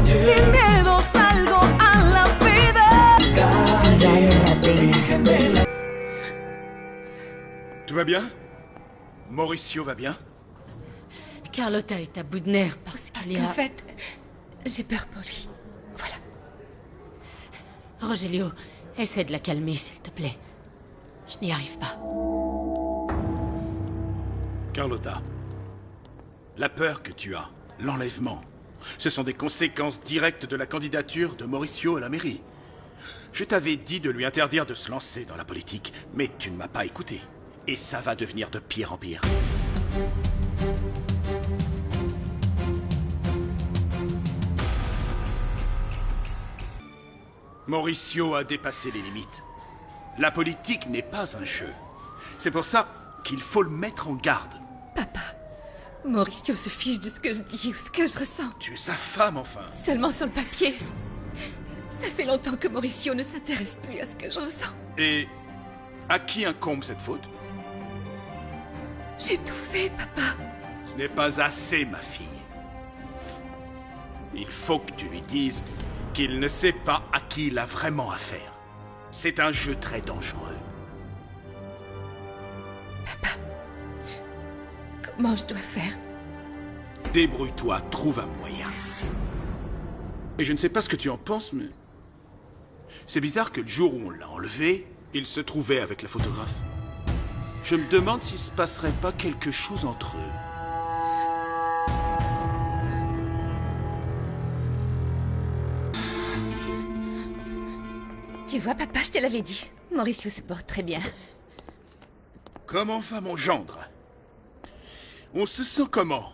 Sin miedo salgo a la vida. Si vale la pena. Tout va bien? Mauricio va bien? Carlotta est à bout de nerfs parce qu'il y a... En fait, j'ai peur pour lui. Voilà. Rogelio, essaie de la calmer, s'il te plaît. Je n'y arrive pas. Carlotta, la peur que tu as, l'enlèvement, ce sont des conséquences directes de la candidature de Mauricio à la mairie. Je t'avais dit de lui interdire de se lancer dans la politique, mais tu ne m'as pas écouté. Et ça va devenir de pire en pire. Mauricio a dépassé les limites. La politique n'est pas un jeu. C'est pour ça qu'il faut le mettre en garde. Papa, Mauricio se fiche de ce que je dis ou ce que je ressens. Tu es sa femme, enfin. Seulement sur le papier. Ça fait longtemps que Mauricio ne s'intéresse plus à ce que je ressens. Et à qui incombe cette faute? J'ai tout fait, papa. Ce n'est pas assez, ma fille. Il faut que tu lui dises qu'il ne sait pas à qui il a vraiment affaire. C'est un jeu très dangereux. Papa, comment je dois faire? Débrouille-toi, trouve un moyen. Et je ne sais pas ce que tu en penses, mais... c'est bizarre que le jour où on l'a enlevé, il se trouvait avec la photographe. Je me demande s'il se passerait pas quelque chose entre eux. Tu vois, papa, je te l'avais dit. Mauricio se porte très bien. Comment va mon gendre? On se sent comment?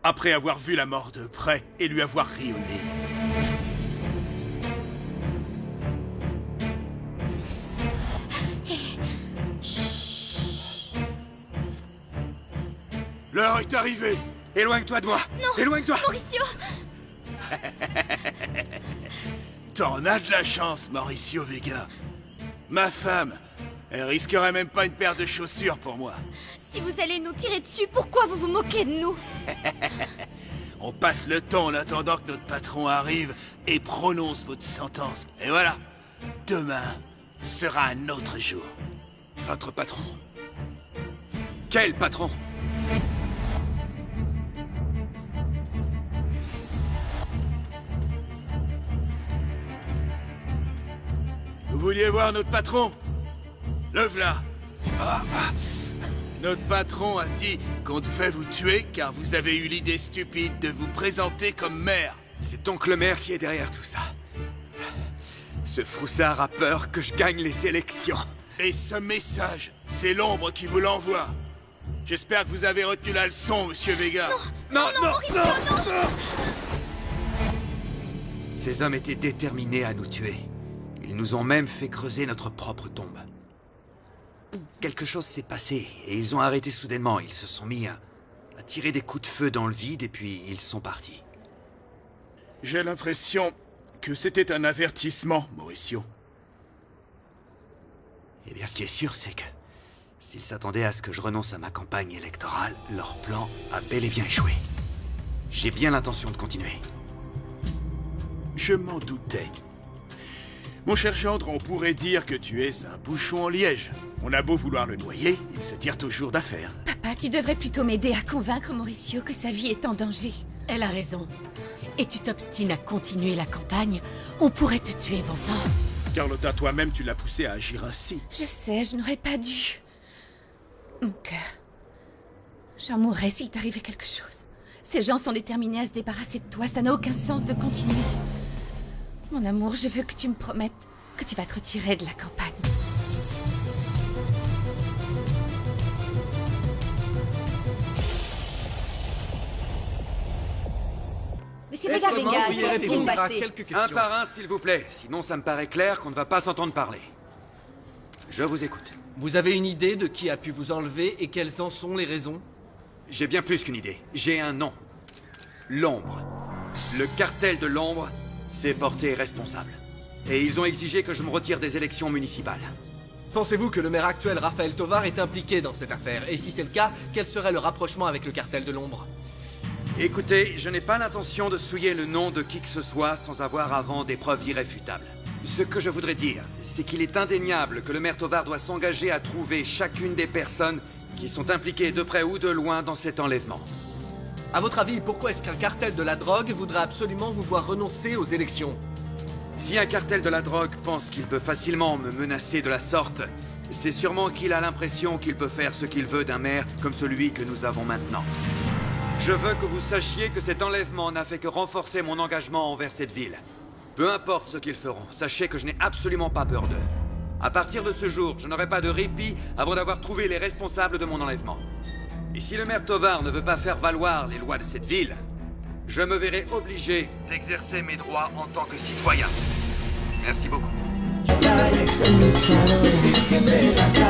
Après avoir vu la mort de près et lui avoir ri au nez. L'heure est arrivée. Éloigne-toi de moi. Non. Éloigne-toi. Mauricio! T'en as de la chance, Mauricio Vega. Ma femme, elle risquerait même pas une paire de chaussures pour moi. Si vous allez nous tirer dessus, pourquoi vous vous moquez de nous? On passe le temps en attendant que notre patron arrive et prononce votre sentence. Et voilà, demain sera un autre jour. Votre patron? Quel patron? Vous vouliez voir notre patron? Le v'là. Notre patron a dit qu'on devait vous tuer car vous avez eu l'idée stupide de vous présenter comme maire. C'est donc le maire qui est derrière tout ça. Ce froussard a peur que je gagne les élections. Et ce message, c'est l'ombre qui vous l'envoie. J'espère que vous avez retenu la leçon, monsieur Vega. Non, Mauricio, non! Ces hommes étaient déterminés à nous tuer. Ils nous ont même fait creuser notre propre tombe. Quelque chose s'est passé et ils ont arrêté soudainement. Ils se sont mis à tirer des coups de feu dans le vide et puis ils sont partis. J'ai l'impression que c'était un avertissement, Mauricio. Eh bien, ce qui est sûr, c'est que s'ils s'attendaient à ce que je renonce à ma campagne électorale, leur plan a bel et bien échoué. J'ai bien l'intention de continuer. Je m'en doutais. Mon cher gendre, on pourrait dire que tu es un bouchon en liège. On a beau vouloir le noyer, il se tire toujours d'affaire. Papa, tu devrais plutôt m'aider à convaincre Mauricio que sa vie est en danger. Elle a raison. Et tu t'obstines à continuer la campagne, on pourrait te tuer, bon sang. Carlotta, toi-même, tu l'as poussé à agir ainsi. Je sais, je n'aurais pas dû. Mon cœur. J'en mourrais s'il t'arrivait quelque chose. Ces gens sont déterminés à se débarrasser de toi, ça n'a aucun sens de continuer. Mon amour, je veux que tu me promettes que tu vas te retirer de la campagne. Monsieur Vega, que s'est-il passé? Un par un, s'il vous plaît. Sinon, ça me paraît clair qu'on ne va pas s'entendre parler. Je vous écoute. Vous avez une idée de qui a pu vous enlever et quelles en sont les raisons? J'ai bien plus qu'une idée. J'ai un nom. L'Ombre. Le cartel de l'Ombre s'est porté responsable. Et ils ont exigé que je me retire des élections municipales. Pensez-vous que le maire actuel, Raphaël Tovar, est impliqué dans cette affaire? Et si c'est le cas, quel serait le rapprochement avec le cartel de l'ombre? Écoutez, je n'ai pas l'intention de souiller le nom de qui que ce soit sans avoir avant des preuves irréfutables. Ce que je voudrais dire, c'est qu'il est indéniable que le maire Tovar doit s'engager à trouver chacune des personnes qui sont impliquées de près ou de loin dans cet enlèvement. À votre avis, pourquoi est-ce qu'un cartel de la drogue voudrait absolument vous voir renoncer aux élections? Si un cartel de la drogue pense qu'il peut facilement me menacer de la sorte, c'est sûrement qu'il a l'impression qu'il peut faire ce qu'il veut d'un maire comme celui que nous avons maintenant. Je veux que vous sachiez que cet enlèvement n'a fait que renforcer mon engagement envers cette ville. Peu importe ce qu'ils feront, sachez que je n'ai absolument pas peur d'eux. À partir de ce jour, je n'aurai pas de répit avant d'avoir trouvé les responsables de mon enlèvement. Et si le maire Tovar ne veut pas faire valoir les lois de cette ville, je me verrai obligé d'exercer mes droits en tant que citoyen. Merci beaucoup.